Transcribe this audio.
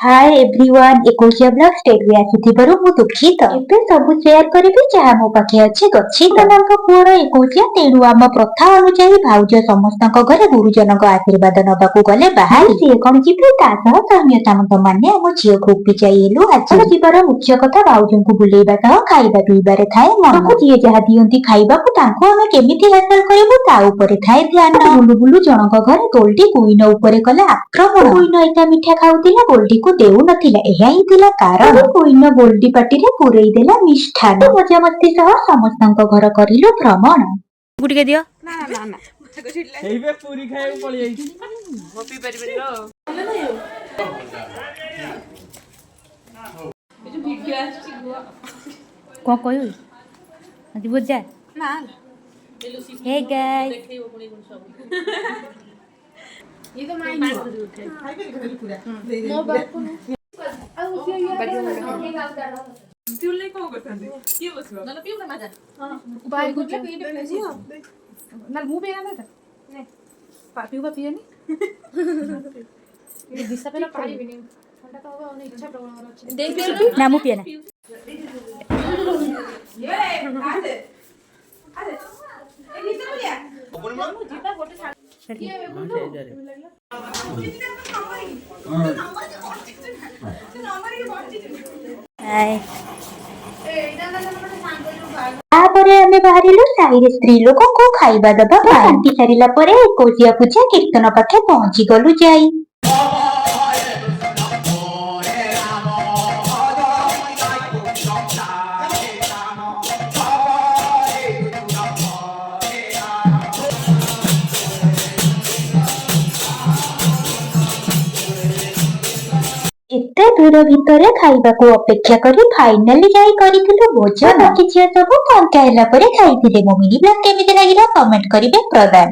Hi everyone एकोशिया blog state भी आसीथिबारु मु दुखित एबे सब शेयर करबी जहा मो पाखे अछि गच्छित नंका पुरो एकोशिया तेणु आम प्रथा अनुसार भाउज समस्तक घरे गुरुजनक आशीर्वाद नबाकू गले बाहर से कोन जिबे तासह सैन्य सामंत माने हम झियो को पिचाइलु आज जीवार मुख्य कथा भाउजन को बुलेइबा सह खाइबा पीबारे थाए मन जिए जहा दियंती खाइबा को तांको हम केमिति हासिल करबो ता ऊपर थाए ध्यान बुलु बुलु जनक घरे गोल्डी कुइन ऊपर कले आक्रमण कुइन एका मिठा खाउतिला गोल्डी को देउ नथिला एहा ही थिला कारण कुइन गोल्डी पाटी रे पुरई देला मिष्ठान मजा मस्ती सह समस्तक घर करिलु भ्रमण गुटी के दियो ना ना ना एबे पूरी खाए पळी आइछि गोपी परिबे रो ए जो वीडियो आछि को कहू अति बुझा ना हे गाइस देखैबो पुणी गुण सब ये तो माई नहीं उठे खाई के पूरा नो बात को आ उसी तुले को करथांदे के बसबो ना पिउ ना मजा हां बाहर को पीबे नहीं ना मुंह पे ना ने पिउ बा पियनी ये दिशा पे ना पानी भी नहीं ठंडा तो होगा उन्हें इच्छा प्रबल अछि देख ना मुंह पिए ना ये आदे आदे ए नीचे लिया अपन जीता गोटे बाहरिलु साहिरे स्त्री लोक को खाइबा दबा बांटी सारिला परे कोसिया पूजा कीर्तन पाखे पहुंची गलु जाई एते दूर भितरे खाइबा को अपेक्षा करी फाइनली जाई करिथिलु भोजन बाकी झियो सब पंका हैला परे खाइथिले मो मिनी ब्लॉग केमिति लागिला कमेंट करिवे प्रदान।